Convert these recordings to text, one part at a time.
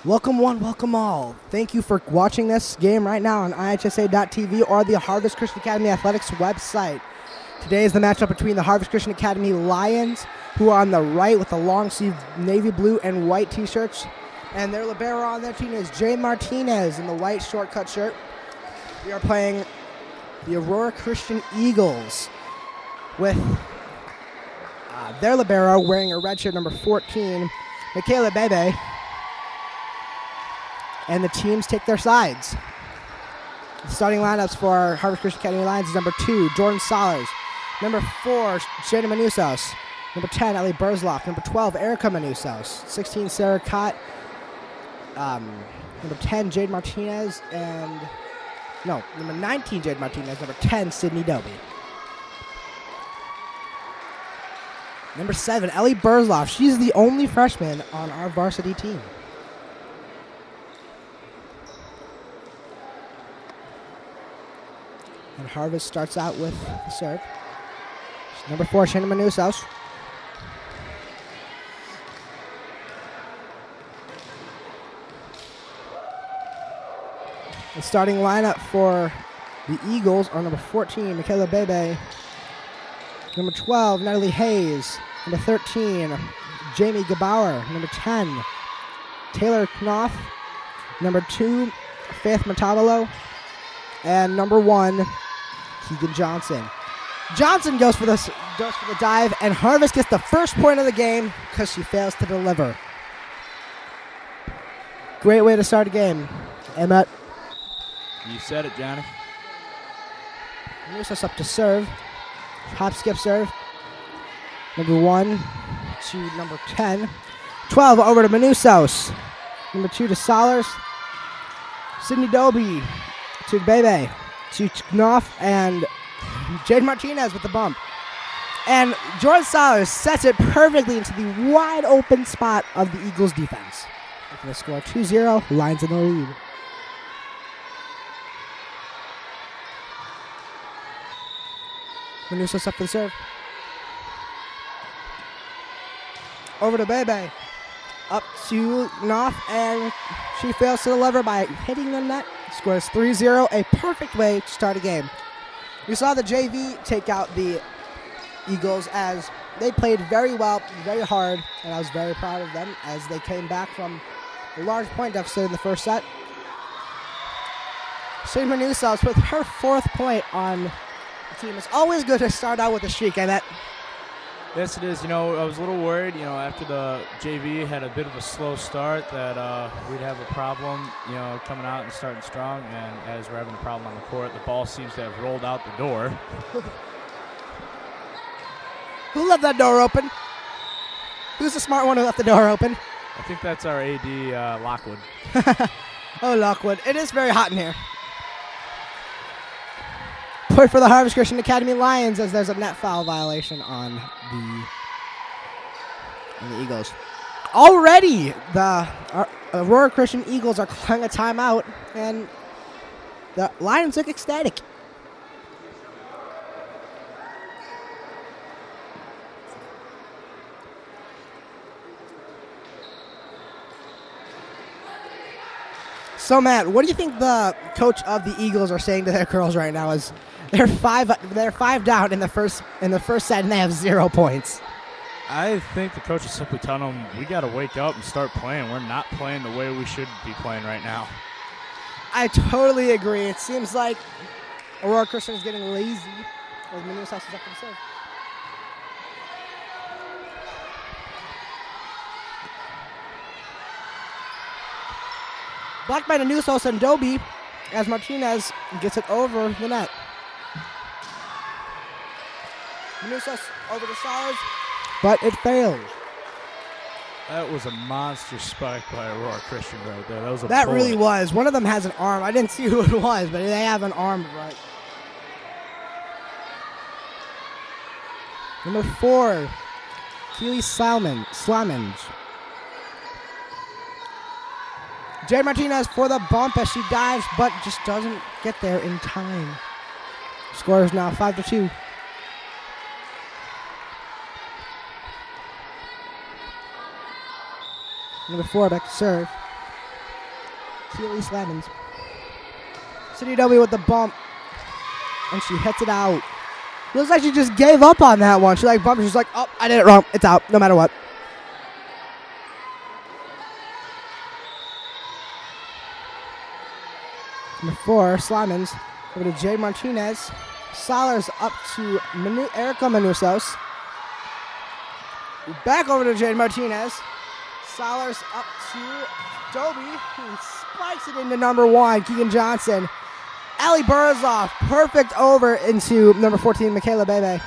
Welcome one, welcome all. Thank you for watching this game right now on IHSA.tv or the Harvest Christian Academy Athletics website. Today is the matchup between the Harvest Christian Academy Lions, who are on the right with the long sleeve navy blue and white t-shirts, and their libero on their team is Jay Martinez in the white shortcut shirt. We are playing the Aurora Christian Eagles with their libero wearing a red shirt number 14, Michaela Bebe. And the teams take their sides. The starting lineups for our Harvest Christian Academy Lions is number 2, Jordan Solers. Number 4, Shayna Manusos. Number 10, Ellie Burzloff. Number 12, Erica Manusos. 16, Sarah Cott. Number 10, Jade Martinez. Number 19, Jade Martinez. Number 10, Sydney Doby. Number 7, Ellie Burzloff. She's the only freshman on our varsity team. And Harvest starts out with the serve. Number 4, Shannon Manusos. The starting lineup for the Eagles are number 14, Michaela Bebe. Number 12, Natalie Hayes. Number 13, Jamie Gebauer. Number 10, Taylor Knopf. Number 2, Faith Matabalo. And number 1, Keegan Johnson. Johnson goes for the dive, and Harvest gets the first point of the game because she fails to deliver. Great way to start a game. Emmett. You said it, Johnny. Manusos up to serve. Hop, skip, serve. Number 1 to number 10. 12 over to Manusos. Number 2 to Solers. Sydney Doby to Bebe. To Knopf and Jade Martinez with the bump. And Jordan Solers sets it perfectly into the wide open spot of the Eagles defense. Making the score 2-0, Lions in the lead. Manusos up for the serve. Over to Bebe. Up to Knopf, and she fails to deliver by hitting the net. Scores 3-0, a perfect way to start a game. We saw the JV take out the Eagles as they played very well, very hard, and I was very proud of them as they came back from a large point deficit in the first set. Shane Manusos with her 4th point on the team. It's always good to start out with a streak, I bet. Yes, it is. I was a little worried, after the JV had a bit of a slow start that we'd have a problem, coming out and starting strong. And as we're having a problem on the court, the ball seems to have rolled out the door. Who left that door open? Who's the smart one who left the door open? I think that's our AD, Lockwood. Oh, Lockwood. It is very hot in here. Point for the Harvest Christian Academy Lions as there's a net foul violation on the Eagles. Already, the Aurora Christian Eagles are calling a timeout, and the Lions look ecstatic. So, Matt, what do you think the coach of the Eagles are saying to their girls right now? As they're five down in the first set, and they have 0 points. I think the coach is simply telling them, we got to wake up and start playing. We're not playing the way we should be playing right now. I totally agree. It seems like Aurora Christian is getting lazy as Manusos is up for the serve. Blocked by Manusos and Doby as Martinez gets it over the net. Manusos over to Solers, but it fails. That was a monster spike by Aurora Christian right there. That was That really was. One of them has an arm. I didn't see who it was, but they have an arm right. Number 4, Keely Slamans. Jade Martinez for the bump as she dives, but just doesn't get there in time. Score is now 5-2. Number 4 back to serve. Keely Slavins. Sydney W with the bump. And she hits it out. Looks like she just gave up on that one. She like bumped. She's like, oh, I did it wrong. It's out, no matter what. Number 4, Slimans. Over to Jade Martinez. Solers up to Erica Manusos. Back over to Jade Martinez. Solers up to Dobie, who spikes it into number 1, Keegan Johnson. Allie Burzoff, perfect over into number 14, Michaela Bebe.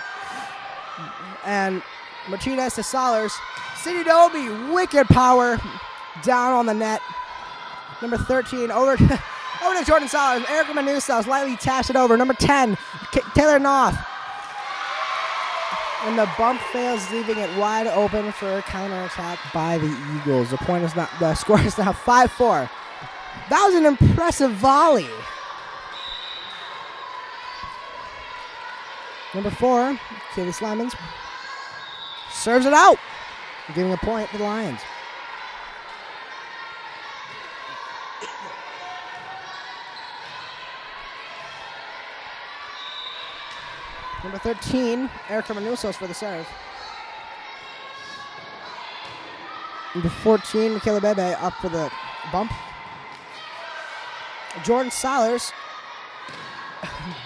And Martinez to Solers. Cindy Dobie, wicked power down on the net. Number 13, over to Jordan Solers. Erica Manusos lightly taps it over. Number 10, Taylor Knopf. And the bump fails, leaving it wide open for a counterattack by the Eagles. The score is now 5-4. That was an impressive volley. Number 4, Kaylee Slimans, serves it out, giving a point to the Lions. Number 13, Erica Manusos for the serve. Number 14, Michaela Bebe up for the bump. Jordan Solers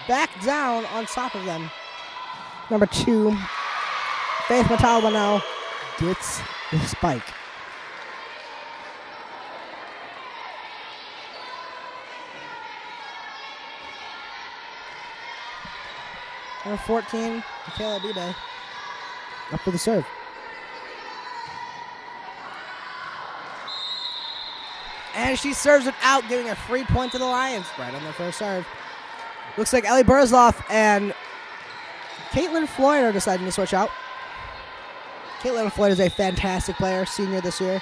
back down on top of them. Number 2, Faith Matalbano gets the spike. Number 14, Michaela Bebe up for the serve. And she serves it out, giving a free point to the Lions right on their first serve. Looks like Ellie Burzloff and Caitlin Floyd are deciding to switch out. Caitlin Floyd is a fantastic player, senior this year.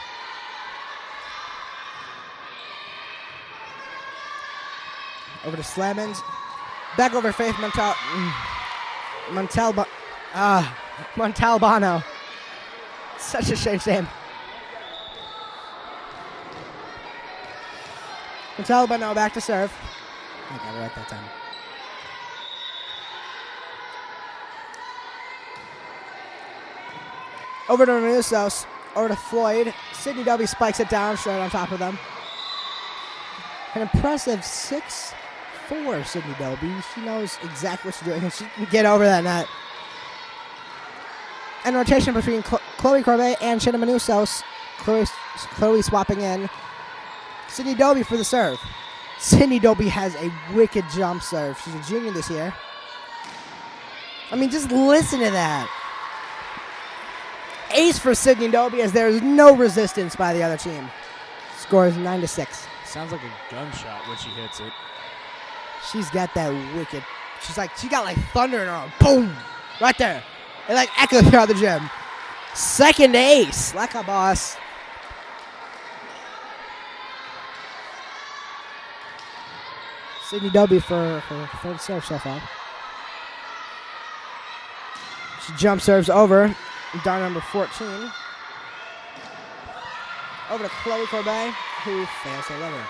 Over to Slamins. Back over to Faith Montalbano. Such a strange name. Montalbano back to serve. I got it right that time. Over to Manusos, over to Floyd. Sydney W spikes it down straight on top of them. An impressive 6'4" Sydney W. She knows exactly what she's doing, and she can get over that net. And rotation between Chloe Corbet and Shannon Manusos. Chloe swapping in. Sydney Dobie for the serve. Sydney Dobie has a wicked jump serve. She's a junior this year. I mean, just listen to that. Ace for Sydney Dobie as there is no resistance by the other team. Score is 9-6. Sounds like a gunshot when she hits it. She's got that wicked. She got like thunder in her arm. Boom! Right there. It like echoes throughout the gym. Second ace. Like a boss. Sydney Dobie for her third serve so far. She jump serves over. Down number 14. Over to Chloe Corbet, who fails her lever.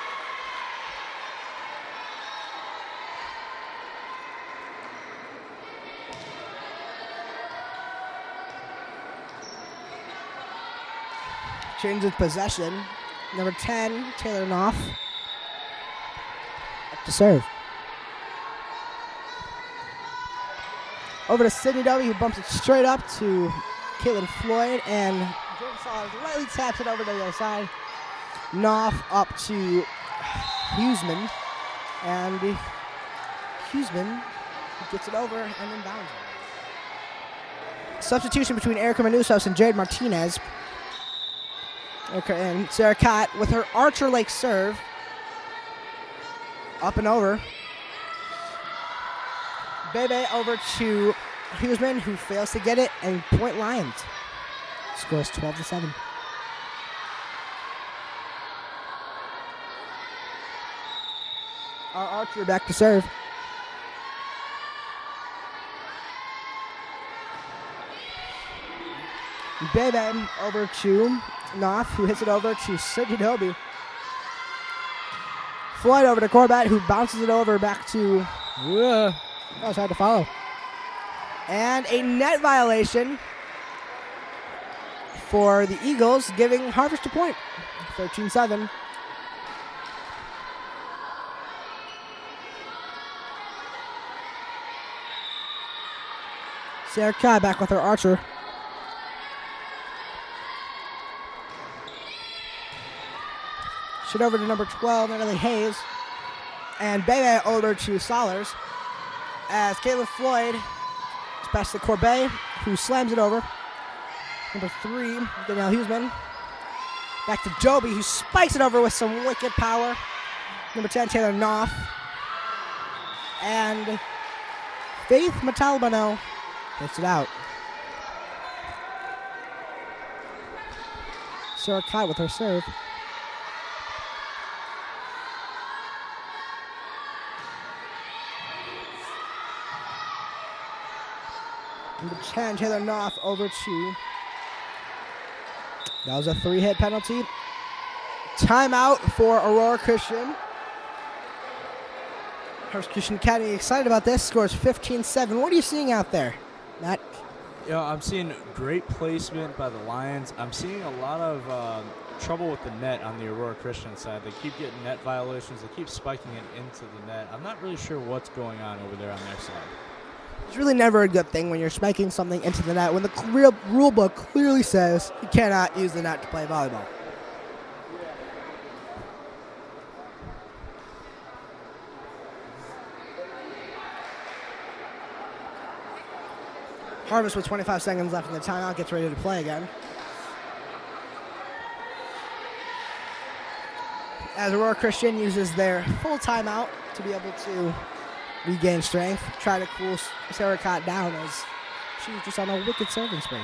Change of possession. Number 10, Taylor Knopf. Up to serve. Over to Sydney W, who bumps it straight up to Caitlin Floyd, and Jordan Solers lightly taps it over to the other side. Knopf up to Huseman, and Huseman gets it over and inbounds it. Substitution between Erica Manusos and Jade Martinez. And Sarah Cott with her Archer Lake serve. Up and over. Bebe over to Huseman, who fails to get it, and point Lions. Scores 12-7. Our Archer back to serve. Bebe over to Knopf, who hits it over to Sydney Dobie. Floyd over to Corbett, who bounces it over back to... that was hard to follow. And a net violation for the Eagles, giving Harvest a point. 13-7. Sarah Kai back with her archer. Shit over to number 12, Natalie Hayes. And Bebe over to Solers. As Caleb Floyd is past to Corbet, who slams it over. Number 3, Danielle Huseman. Back to Joby, who spikes it over with some wicked power. Number 10, Taylor Knopf. And Faith Matalbano hits it out. Sarah Kai with her serve. Number 10, Taylor Knopf over to... That was a 3-hit penalty. Timeout for Aurora Christian. Harvest Christian Academy excited about this. Scores 15-7. What are you seeing out there, Matt? I'm seeing great placement by the Lions. I'm seeing a lot of trouble with the net on the Aurora Christian side. They keep getting net violations. They keep spiking it into the net. I'm not really sure what's going on over there on their side. It's really never a good thing when you're spiking something into the net when the real rule book clearly says you cannot use the net to play volleyball. Harvest with 25 seconds left in the timeout gets ready to play again. As Aurora Christian uses their full timeout to be able to regain strength, try to cool Sarah Cott down as she was just on a wicked serving spree.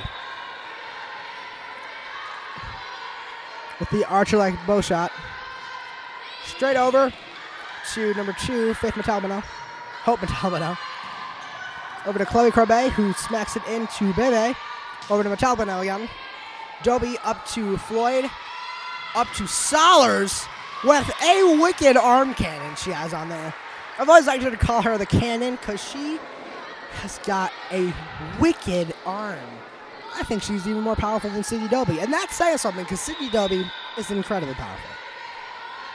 With the archer-like bow shot. Straight over to number 2, Faith Matalbano. Hope Matalbano. Over to Chloe Corbet, who smacks it into Bebe. Over to Matalbano again. Doby up to Floyd. Up to Solers with a wicked arm cannon she has on there. I've always liked to call her the cannon because she has got a wicked arm. I think she's even more powerful than Sydney Doby. And that's saying something because Sydney Doby is incredibly powerful.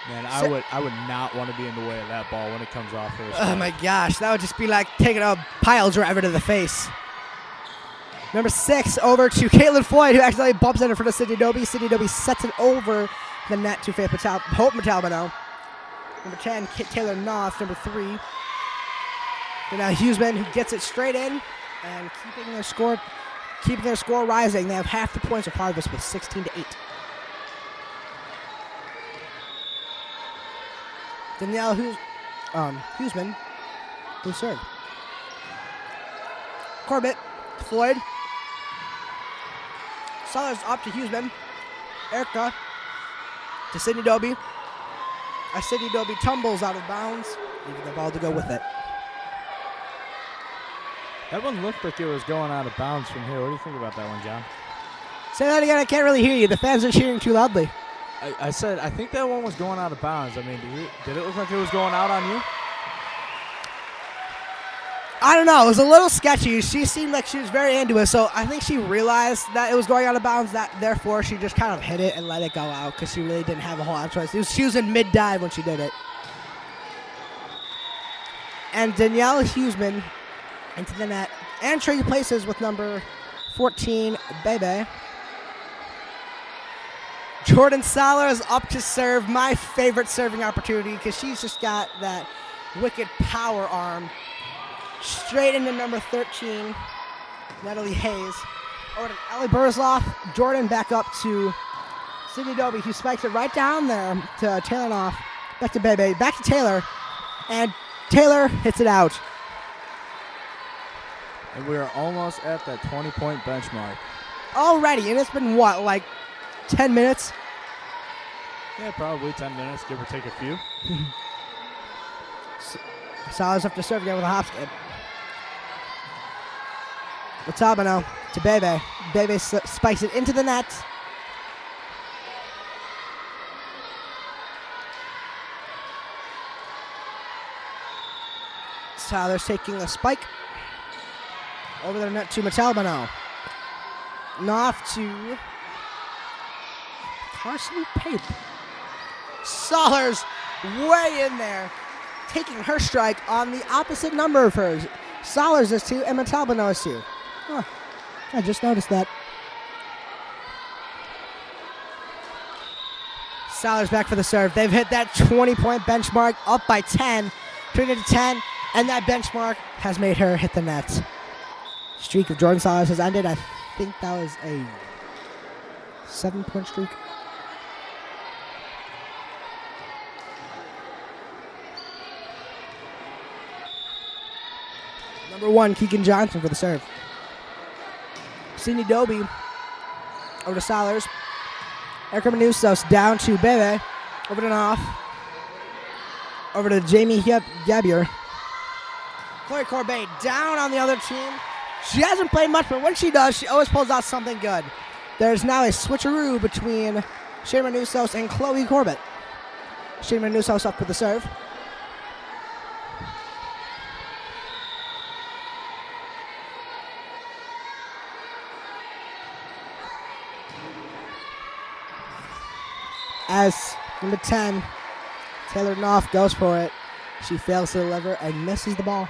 Man, I would not want to be in the way of that ball when it comes off her. Oh my gosh, that would just be like taking a pile driver to the face. Number 6 over to Caitlin Floyd, who accidentally bumps it in front of Sydney Doby. Sydney Doby sets it over the net to Hope Matalbano. Number 10, Taylor Knopf. Number 3, now Huseman, who gets it straight in and keeping their score rising. They have half the points of Harvest with 16-8. Danielle Huseman, who served. Corbett, Floyd. Sellers up to Huseman. Erica to Sydney Doby. As Sydney Doby tumbles out of bounds, leaving the ball to go with it. That one looked like it was going out of bounds from here. What do you think about that one, John? Say that again. I can't really hear you. The fans are cheering too loudly. I said, I think that one was going out of bounds. I mean, did it look like it was going out on you? I don't know. It was a little sketchy. She seemed like she was very into it, so I think she realized that it was going out of bounds. Therefore, she just kind of hit it and let it go out because she really didn't have a whole lot of choice. She was in mid-dive when she did it. And Danielle Huseman into the net. And trading places with number 14, Bebe. Jordan Solers up to serve. My favorite serving opportunity because she's just got that wicked power arm. Straight into number 13, Natalie Hayes. Over to Ellie Burzloff. Jordan back up to Sydney Doby, who spikes it right down there to Taylor Knopf. Back to Bebe. Back to Taylor. And Taylor hits it out. And we are almost at that 20-point benchmark. Already. And it's been what, like 10 minutes? Yeah, probably 10 minutes, give or take a few. Solers up to serve again with a hop skip. Matalbano to Bebe. Bebe spikes it into the net. Tyler's taking a spike. Over the net to Metalbano. Off to Carson Pape. Sollers way in there, taking her strike on the opposite number of hers. Sollers is 2 and Metalbano is 2. Huh. I just noticed that. Sollers back for the serve. They've hit that 20-point benchmark, up by 10, turned it to 10, and that benchmark has made her hit the net. Streak of Jordan Sollers has ended. I think that was a 7-point streak. Number 1, Keegan Johnson for the serve. Sydney Doby over to Sollers. Erica Manusos down to Bebe. Over to Knopf. Over to Jamie Gabier. Chloe Corbet down on the other team. She hasn't played much, but when she does, she always pulls out something good. There's now a switcheroo between Shayna Manusos and Chloe Corbett. Shayna Manusos up for the serve. As number 10, Taylor Knopf goes for it. She fails to deliver and misses the ball.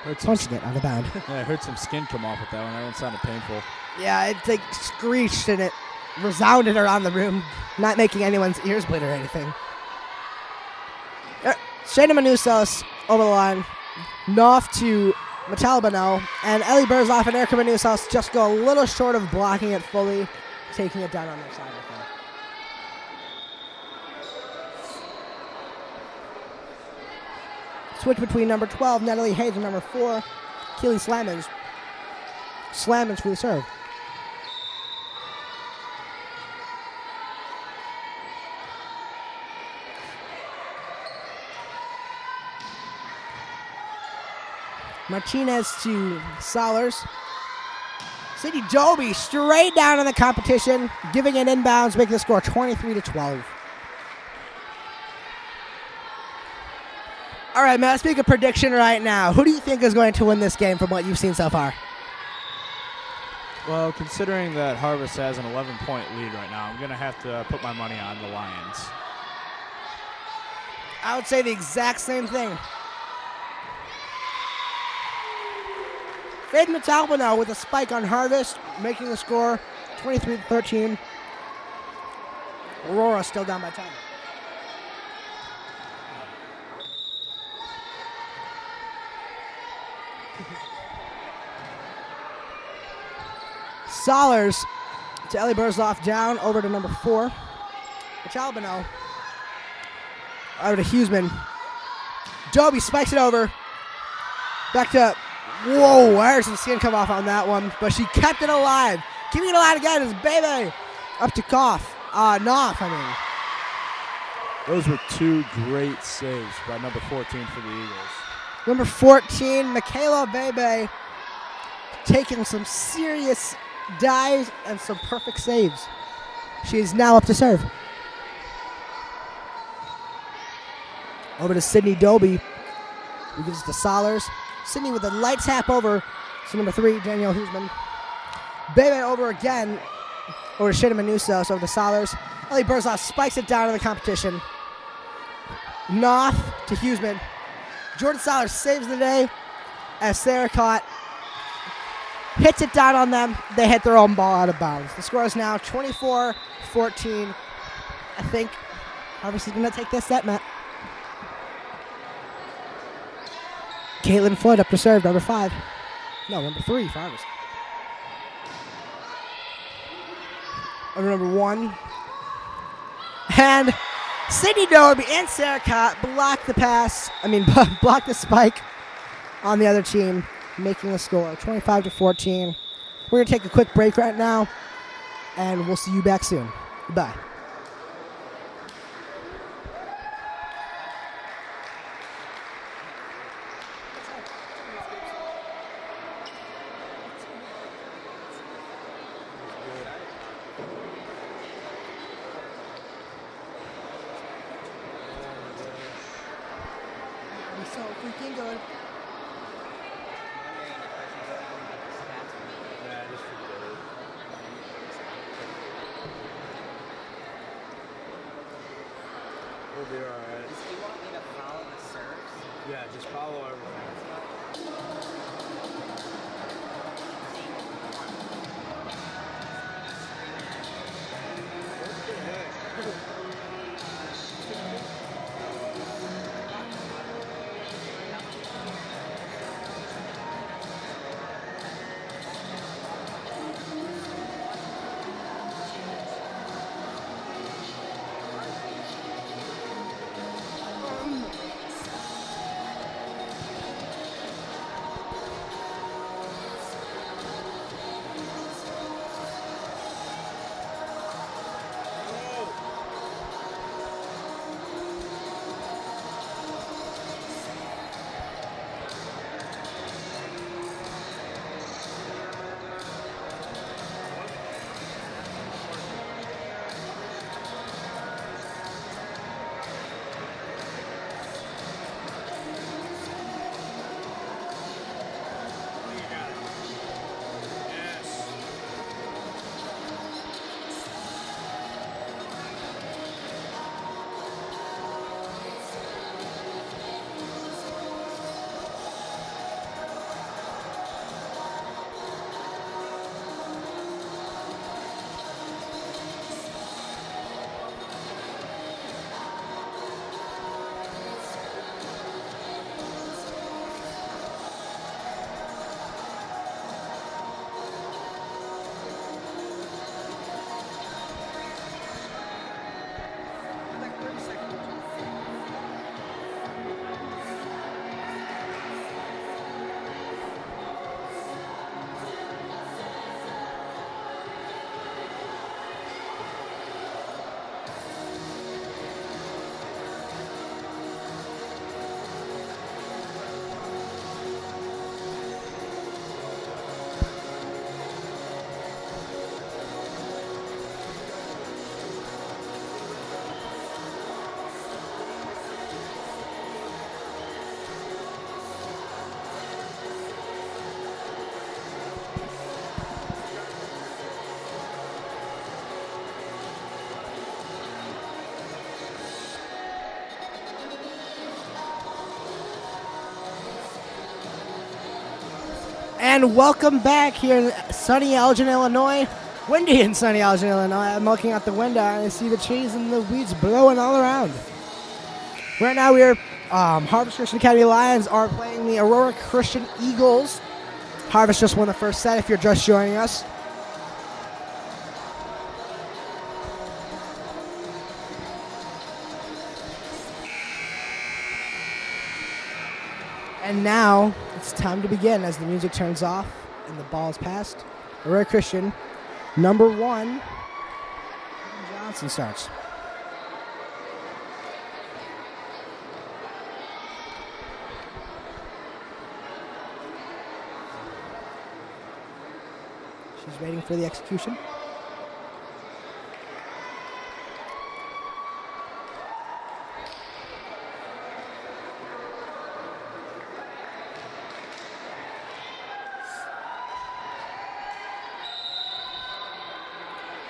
Punching it on the bound. Yeah, I heard some skin come off with that one. That one sounded painful. Yeah, it like screeched and it resounded around the room, not making anyone's ears bleed or anything. Shayna Manusos over the line. Knopf to Metalbano. And Ellie Berzoff and Erica Manusos just go a little short of blocking it fully, taking it down on their side. Switch between number 12, Natalie Hayes, and number 4, Keely Slammons. Slammons for the serve. Martinez to Sollers. Sydney Doby straight down in the competition, giving it inbounds, making the score 23-12. All right, Matt, let's make a prediction right now. Who do you think is going to win this game from what you've seen so far? Well, considering that Harvest has an 11-point lead right now, I'm going to have to put my money on the Lions. I would say the exact same thing. Faith Metalbano with a spike on Harvest, making the score 23-13. Aurora still down by 10. Sollers to Ellie Berzoff down over to number 4. Metalbano over to Huseman. Doby spikes it over. Back to, whoa, there's some skin come off on that one, but she kept it alive. Keeping it alive again is Bebe. Up to Knopf, Those were 2 great saves by number 14 for the Eagles. Number 14, Michaela Bebe, taking some serious dives and some perfect saves. She is now up to serve. Over to Sydney Doby, who gives it to Sollers. Sydney with a light tap over to number 3, Danielle Huseman. Bebe over again, over to Shayna Manusos, over to Sollers. Ellie Berzoff spikes it down in the competition. Knopf to Huseman. Jordan Sollers saves the day as Sarah Cott hits it down on them. They hit their own ball out of bounds. The score is now 24-14. I think Harvest is going to take this set, Matt. Caitlin Floyd up to serve, number 5. No, number 3 for Harvest. Over number 1. And Sydney Doby and Sarah Cott block the pass. Block the spike on the other team, making the score 25-14. We're going to take a quick break right now, and we'll see you back soon. Goodbye. So freaking good. It'll be alright. Does he want me to follow the serves? Yeah, just follow everything. And welcome back here in sunny Elgin, Illinois. Windy in sunny Elgin, Illinois. I'm looking out the window and I see the trees and the weeds blowing all around. Right now we are, Harvest Christian Academy Lions are playing the Aurora Christian Eagles. Harvest just won the first set if you're just joining us. And now it's time to begin as the music turns off and the ball is passed. Aurora Christian, number 1, Johnson starts. She's waiting for the execution.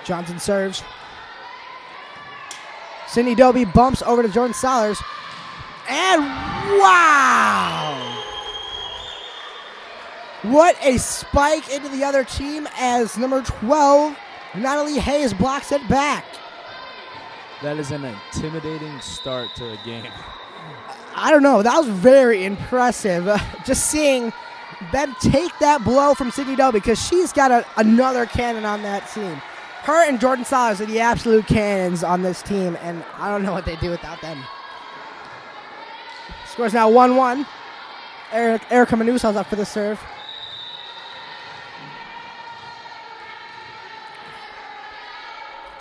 Johnson serves. Sydney Doby bumps over to Jordan Solers. And wow! What a spike into the other team as number 12, Natalie Hayes, blocks it back. That is an intimidating start to the game. I don't know. That was very impressive. Just seeing them take that blow from Sydney Doby because she's got another cannon on that team. Her and Jordan Solers are the absolute cannons on this team, and I don't know what they do without them. Score's now 1-1. Erica Manuso's up for the serve.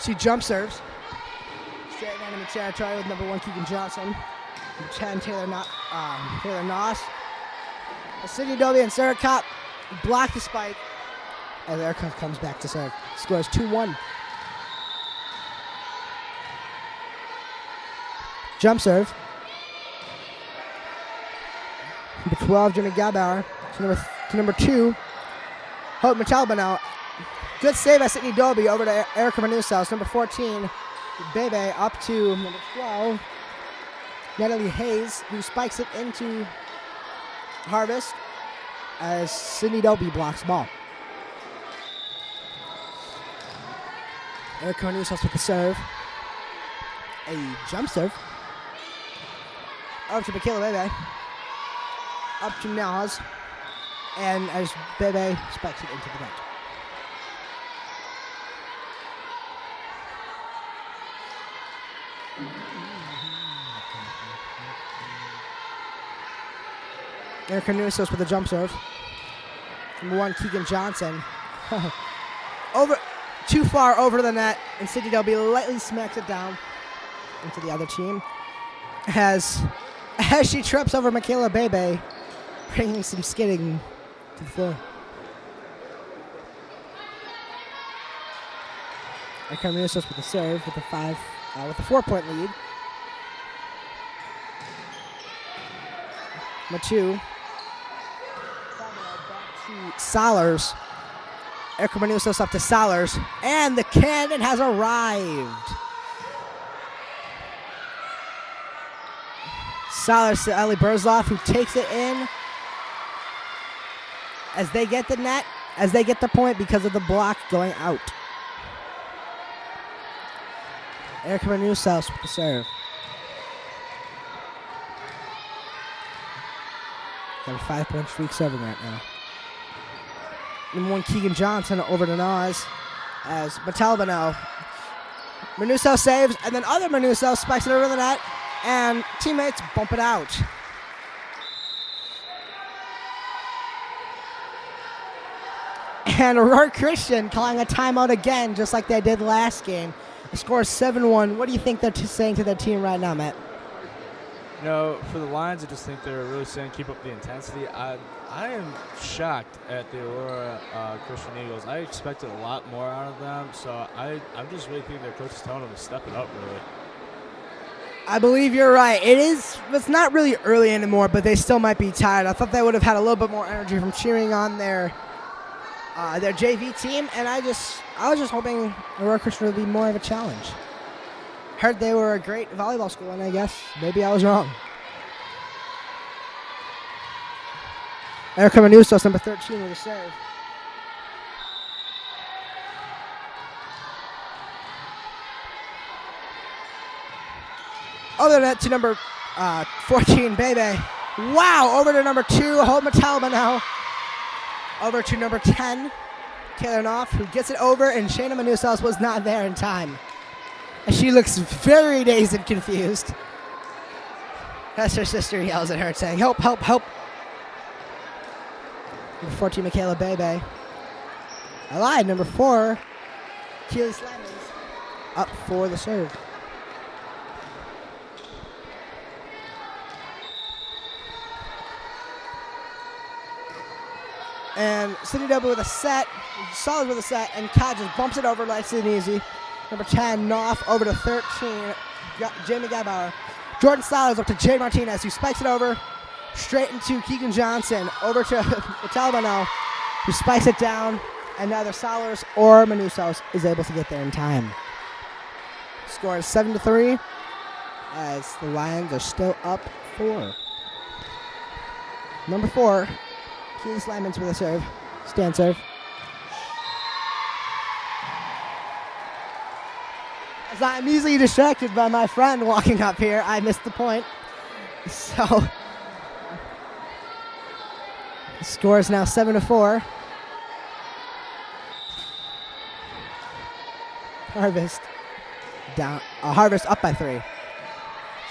She jump serves. Straight enemy territory with number 1 Keegan Johnson. 10 Taylor Noss. Sydney Doby and Sarah Kopp block the spike as Erica comes back to serve. Scores 2-1. Jump serve. Number 12, Jimmy Gabauer. To number 2, Hope Matalba now. Good save by Sydney Doby over to Erica Manusos. Number 14, Bebe up to number 12, Natalie Hayes, who spikes it into Harvest as Sydney Doby blocks the ball. Erica Manusas with the serve. A jump serve. Up to Michaela Bebe. Up to Nas. And as Bebe spikes it into the net. Erica Manusas with a jump serve. Number 1, Keegan Johnson. Too far over the net, and Sydney Doby lightly smacks it down into the other team. As she trips over Michaela Bebe, bringing some skidding to the floor. Erica Manusas with the serve with a 4-point lead. Number 2. Back to Solers. Erica Manusas up to Solers, and the cannon has arrived. Solers to Ellie Burzloff, who takes it in as they get the net, as they get the point because of the block going out. Erica Manusas with the serve. Got a 5-point streak serving right now. Number 1, Keegan Johnson over to Nas as Matalbano. Manusas saves, and then other Manusas spikes it over the net, and teammates bump it out. And Aurora Christian calling a timeout again, just like they did last game. The score is 7-1. What do you think they're saying to their team right now, Matt? You know, for the Lions, I just think they're really saying keep up the intensity. I am shocked at the Aurora Christian Eagles. I expected a lot more out of them, so I'm just really thinking their coach is telling them to step it up, really. I believe you're right. It's not really early anymore, but they still might be tired. I thought they would have had a little bit more energy from cheering on their JV team, and I was just hoping Aurora Christian would be more of a challenge. Heard they were a great volleyball school, and I guess maybe I was wrong. Erica Manusas, number 13, with a serve. Over the net to number 14, Bebe. Wow, over to number 2, Hope Matalba now. Over to number 10, Taylor Knopf, who gets it over, and Shayna Manusas was not there in time. And she looks very dazed and confused. As her sister yells at her, saying, "Help, help, help." Number 14, Michaela Bebe. Allied, number 4, Keely Slamins, up for the serve. And Sydney Doby with a set, Solid with a set, and Kai just bumps it over nice and easy. Number 10, Knopf, over to 13, Jamie Gabbauer. Jordan Solid up to Jade Martinez, who spikes it over, straight into Keegan Johnson, over to Matalba, who spikes it down, and neither Solers or Manusas is able to get there in time. Score is 7-3, as the Lions are still up 4. Number 4, Keely Slamins with a serve. Stand serve. As I'm easily distracted by my friend walking up here, I missed the point. So, the score is now 7-4. Harvest down. Harvest up by 3.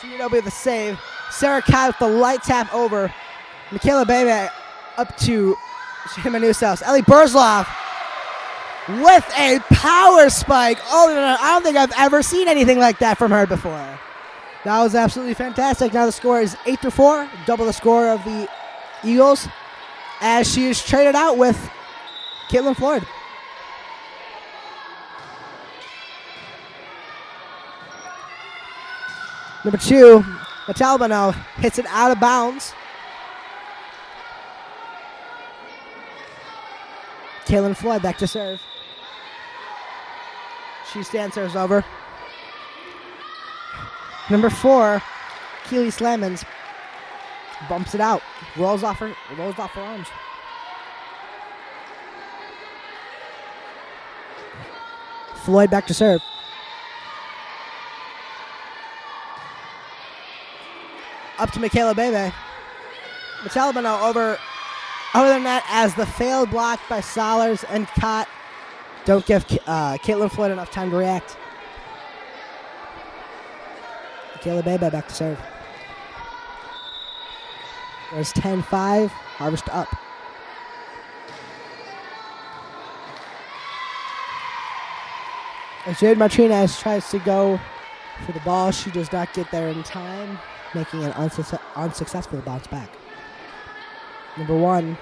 Sydney with the save. Sarah Kai with the light tap over. Michaela Bebe up to Manusas. Ellie Burzloff with a power spike. Oh, I don't think I've ever seen anything like that from her before. That was absolutely fantastic. Now the score is 8-4, double the score of the Eagles, as she is traded out with Caitlin Floyd. Number 2, Matalba now hits it out of bounds. Caitlin Floyd back to serve. She stand serves over. Number 4, Keely Slamons bumps it out, rolls off her arms. Floyd back to serve. Up to Michaela Bebe. Matalabano over the net as the failed block by Solers and Cott don't give Caitlin Floyd enough time to react. Michaela Bebe back to serve. There's 10-5, Harvest up. As Jade Martinez tries to go for the ball, she does not get there in time, making an unsuccessful bounce back. Number 1,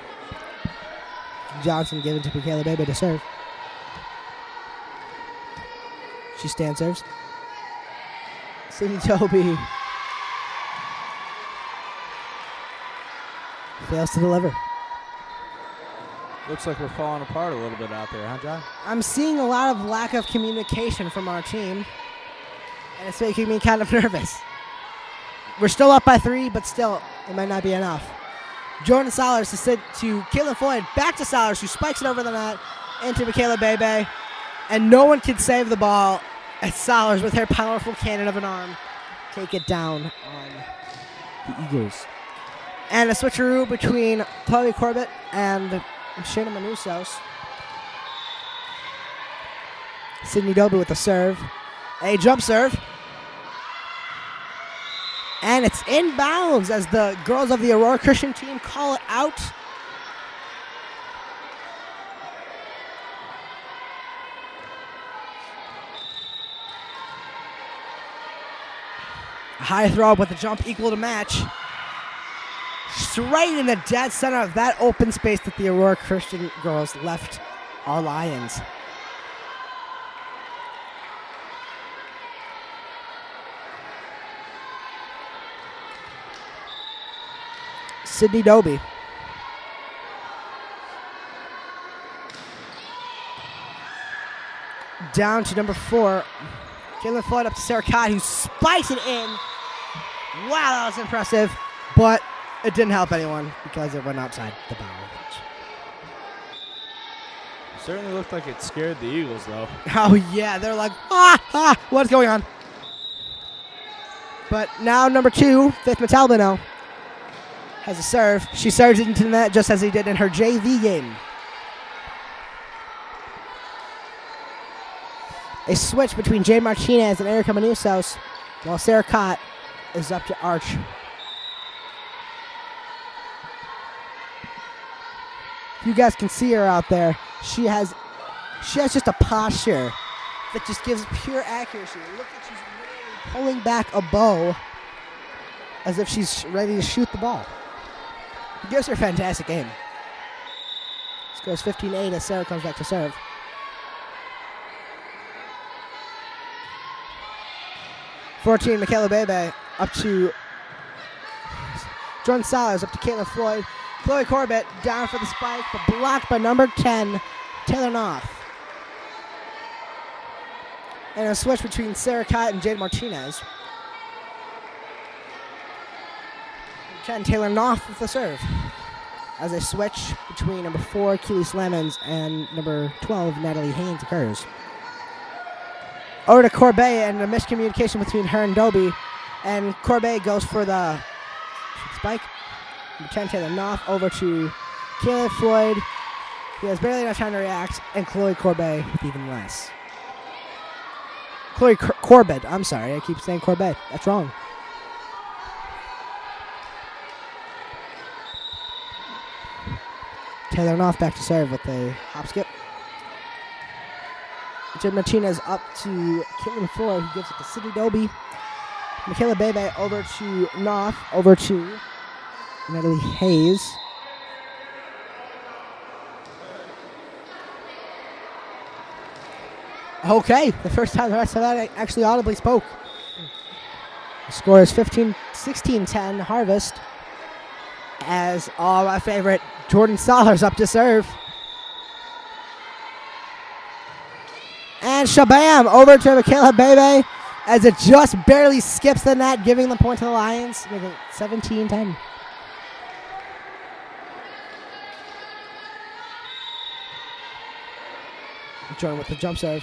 Johnson given to Michaela Bebe to serve. She stand serves. Sydney Toby fails to deliver. Looks like we're falling apart a little bit out there, huh, John? I'm seeing a lot of lack of communication from our team, and it's making me kind of nervous. We're still up by 3, but still, it might not be enough. Jordan Solers to Caitlin Floyd, back to Solers, who spikes it over the net into Michaela Bebe, and no one can save the ball as Solers, with her powerful cannon of an arm, take it down on the Eagles. And a switcheroo between Chloe Corbett and Shayna Manusos. Sydney Doby with the serve. A jump serve. And it's inbounds as the girls of the Aurora Christian team call it out. A high throw with the jump equal to match. Straight in the dead center of that open space that the Aurora Christian girls left our Lions. Sydney Doby. Down to number 4. Caitlin Floyd up to Sarah Cott, who spikes it in. Wow, that was impressive. But it didn't help anyone because it went outside the bounds. Certainly looked like it scared the Eagles, though. Oh, yeah. They're like, what's going on? But now number 2, Faith Matalbano, has a serve. She serves it into the net just as he did in her JV game. A switch between Jade Martinez and Erica Manusos, while Sarah Cott is up to Arch. You guys can see her out there. She has just a posture that just gives pure accuracy. Look at, she's literally pulling back a bow as if she's ready to shoot the ball. It gives her a fantastic game. Scores 15-8 as Sarah comes back to serve. (14) Michaela Bebe up to Jordan Salas, up to Caitlin Floyd. Chloe Corbett down for the spike, but blocked by number 10, Taylor Knopf. And a switch between Sarah Cott and Jade Martinez. 10, Taylor Knopf with the serve. As a switch between number 4, Keely Slamons, and number 12, Natalie Haynes occurs. Over to Corbett, and a miscommunication between her and Doby. And Corbett goes for the spike. Number 10, Taylor Knopf, over to Caitlin Floyd. He has barely enough time to react, and Chloe Corbett with even less. Chloe Corbett, I'm sorry, I keep saying Corbett. That's wrong. Taylor Knopf back to serve with a hop skip. Jim Martinez up to Caitlin Floyd, who gives it to Sydney Doby. Michaela Bebe over to Knopf, over to Natalie Hayes. Okay, the first time the rest of that actually audibly spoke. The score is 16-10 Harvest. As my favorite Jordan Solers up to serve. And shabam, over to Michaela Bebe as it just barely skips the net, giving the point to the Lions, making it 17-10. Join with the jump serve.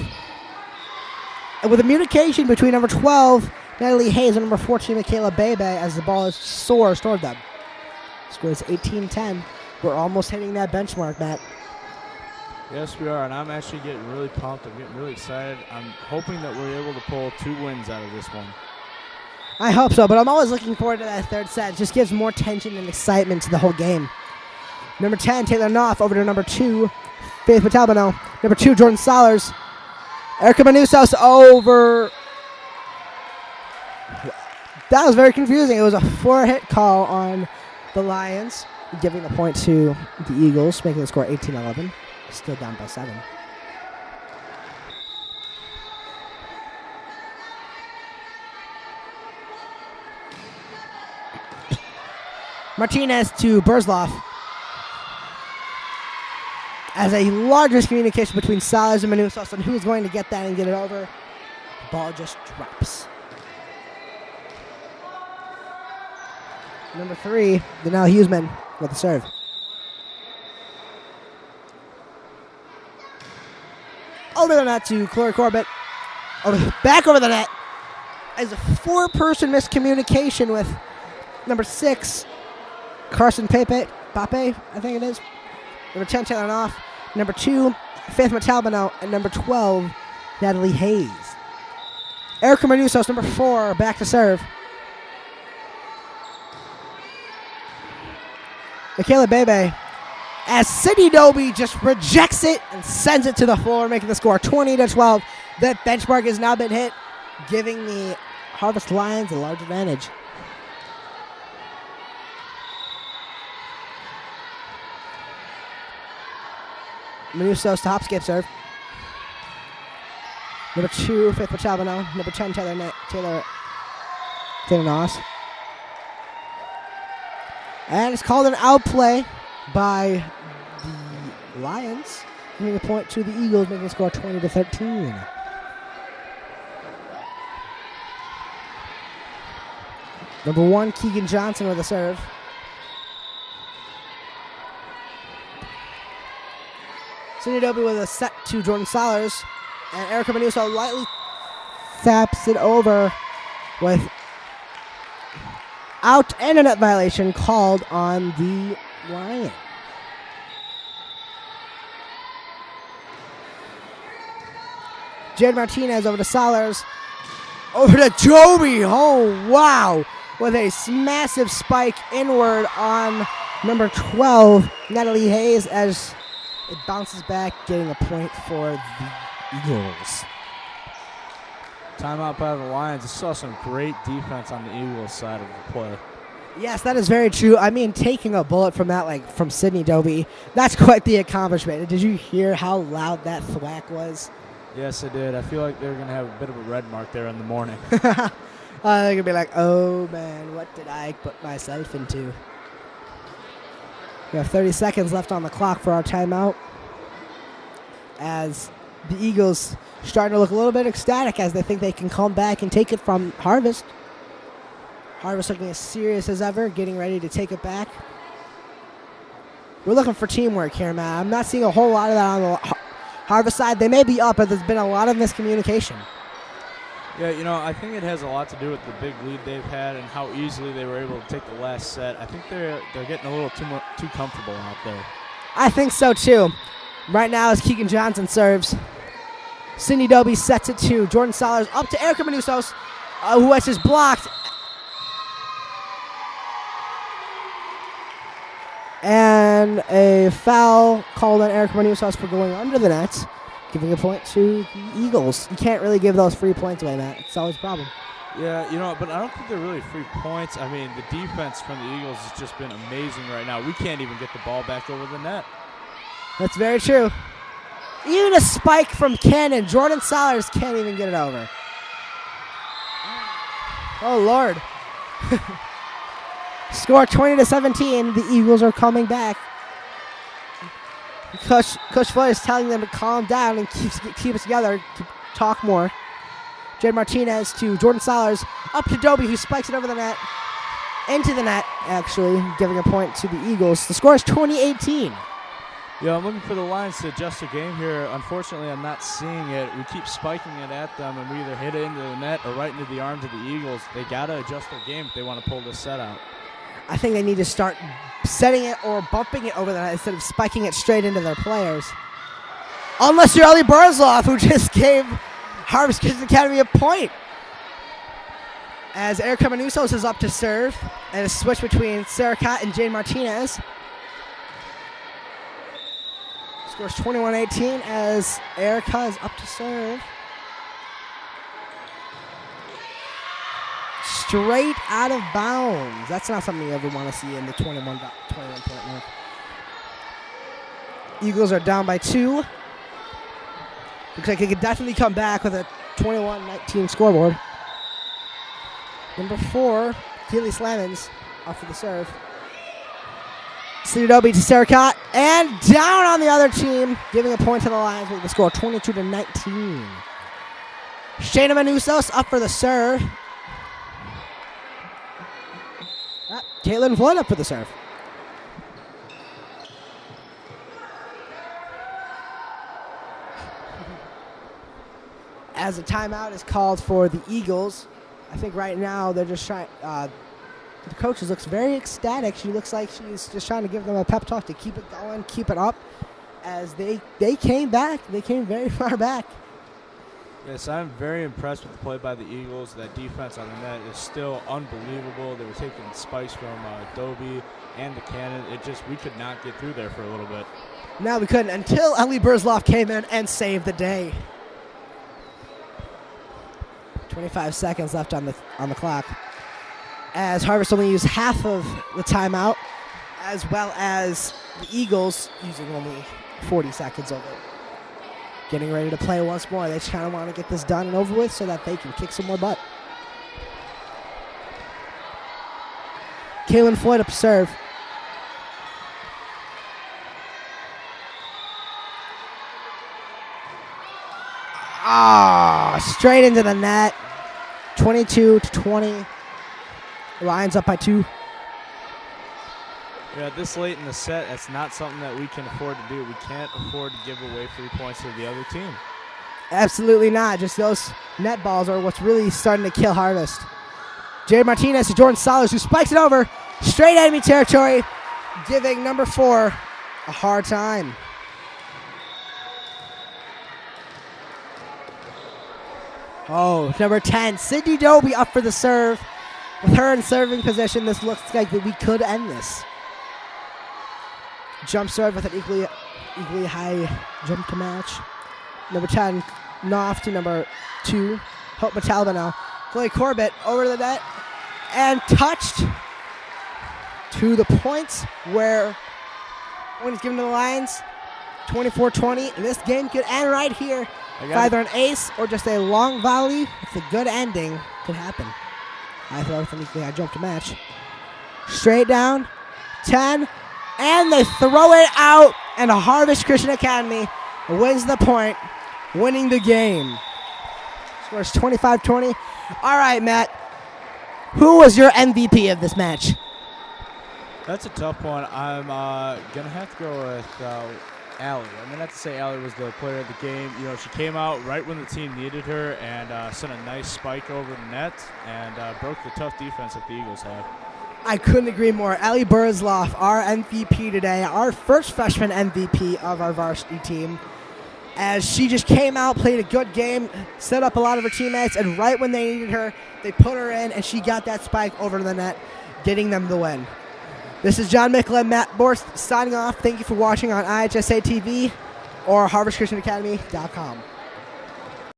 And with a communication between number 12, Natalie Hayes, and number 14, Michaela Bebe, as the ball is soars toward them. Score is 18-10. We're almost hitting that benchmark, Matt. Yes, we are, and I'm actually getting really pumped. I'm getting really excited. I'm hoping that we're able to pull 2 wins out of this one. I hope so, but I'm always looking forward to that third set. It just gives more tension and excitement to the whole game. Number 10, Taylor Knopf, over to number 2, Faith Metalbano. Number 2, Jordan Solers. Erica Manusos over. That was very confusing. It was a 4-hit call on the Lions, giving the point to the Eagles, making the score 18-11. Still down by 7. Martinez to Burzloff. As a large miscommunication between Salas and Manusos on who's going to get that and get it over. The ball just drops. Number 3, Danelle Huseman with the serve. Over the net to Chloe Corbett. Back over the net. As a 4-person miscommunication with number 6, Carson Pape, I think it is. Number 10, Taylor Knopf. Number 2, Faith Metalbano. And number 12, Natalie Hayes. Erica Manusos, number 4, back to serve. Michaela Bebe, as Sydney Doby just rejects it and sends it to the floor, making the score 20-12. That benchmark has now been hit, giving the Harvest Lions a large advantage. Manusos to hop skip serve. Number 2, Faith Metalbano. Number 10, Taylor Noss. And it's called an outplay by the Lions, giving a point to the Eagles, making the score 20-13. Number 1, Keegan Johnson with a serve. Cindy Doby with a set to Jordan Solers. And Erica Manuso lightly taps it over with out and a net violation called on the Lion. Jed Martinez over to Solers. Over to Joby. Oh, wow. With a massive spike inward on number 12, Natalie Hayes, as it bounces back, getting a point for the Eagles. Timeout by the Lions. I saw some great defense on the Eagles side of the play. Yes, that is very true. I mean, taking a bullet from that, like from Sydney Doby, that's quite the accomplishment. Did you hear how loud that thwack was? Yes, I did. I feel like they're going to have a bit of a red mark there in the morning. They're going to be like, oh, man, what did I put myself into? We have 30 seconds left on the clock for our timeout, as the Eagles starting to look a little bit ecstatic as they think they can come back and take it from Harvest. Harvest looking as serious as ever, getting ready to take it back. We're looking for teamwork here, man. I'm not seeing a whole lot of that on the Harvest side. They may be up, but there's been a lot of miscommunication. Yeah, you know, I think it has a lot to do with the big lead they've had and how easily they were able to take the last set. I think they're getting a little too comfortable out there. I think so, too. Right now as Keegan Johnson serves. Cindy Doby sets it to Jordan Solers, up to Erica Manusos, who has just blocked. And a foul called on Erica Manusos for going under the net, giving a point to the Eagles. You can't really give those free points away, Matt. It's always a problem. Yeah, you know, but I don't think they're really free points. I mean, the defense from the Eagles has just been amazing right now. We can't even get the ball back over the net. That's very true. Even a spike from Cannon. Jordan Solers can't even get it over. Oh, Lord. Score 20-17. The Eagles are coming back. Coach Floyd is telling them to calm down and keep it together, to talk more. Jade Martinez to Jordan Solers. Up to Dobie, who spikes it over the net. Into the net, actually, giving a point to the Eagles. The score is 20-18. Yeah, I'm looking for the Lions to adjust their game here. Unfortunately, I'm not seeing it. We keep spiking it at them, and we either hit it into the net or right into the arms of the Eagles. They got to adjust their game if they want to pull this set out. I think they need to start setting it or bumping it over the net instead of spiking it straight into their players. Unless you're Ellie Burzloff, who just gave Harvest Christian Academy a point. As Erica Manusos is up to serve, and a switch between Sarah Cott and Jade Martinez. Scores 21-18 as Erica is up to serve. Straight out of bounds. That's not something you ever want to see in the 21 point mark. Eagles are down by 2. Looks like they could definitely come back with a 21-19 scoreboard. Number 4, Keely Slamons off for the serve. Cedobi to Sarah Cott, and down on the other team, giving a point to the Lions with the score 22-19. Shayna Manusos up for the serve. Caitlin Floyd up for the serve. As a timeout is called for the Eagles, I think right now they're just trying. The coach looks very ecstatic. She looks like she's just trying to give them a pep talk to keep it going, keep it up. As they came back, they came very far back. Yes, I'm very impressed with the play by the Eagles. That defense on the net is still unbelievable. They were taking spikes from Dobie and the cannon. We could not get through there for a little bit. No, we couldn't until Ellie Burzloff came in and saved the day. 25 seconds left on the clock. As Harvest only used half of the timeout, as well as the Eagles using only 40 seconds of it. Getting ready to play once more. They just kind of want to get this done and over with so that they can kick some more butt. Kaylin Floyd up to serve. Straight into the net. 22-20. Lions up by 2. Yeah, this late in the set, that's not something that we can afford to do. We can't afford to give away 3 points to the other team. Absolutely not. Just those net balls are what's really starting to kill Harvest. Jade Martinez to Jordan Solers, who spikes it over. Straight enemy territory, giving number 4 a hard time. Oh, number 10, Sydney Dobie up for the serve. With her in serving position, this looks like that we could end this. Jump serve with an equally high jump to match. Number 10, Knopf to number 2, Hope Matalba now. Chloe Corbett over the net and touched to the points where point is given to the Lions. 24-20. This game could end right here. Either an ace or just a long volley. It's a good ending. Could happen. I throw with an equally high jump to match. Straight down. 10. And they throw it out. And Harvest Christian Academy wins the point, winning the game. Scores 25-20. All right, Matt. Who was your MVP of this match? That's a tough one. I'm going to have to go with Allie. I'm going to have to say Allie was the player of the game. You know, she came out right when the team needed her and sent a nice spike over the net and broke the tough defense that the Eagles had. I couldn't agree more. Ellie Burzloff, our MVP today, our first freshman MVP of our varsity team, as she just came out, played a good game, set up a lot of her teammates, and right when they needed her, they put her in, and she got that spike over the net, getting them the win. This is John Mickle and Matt Borst signing off. Thank you for watching on IHSA TV or HarvestChristianAcademy.com.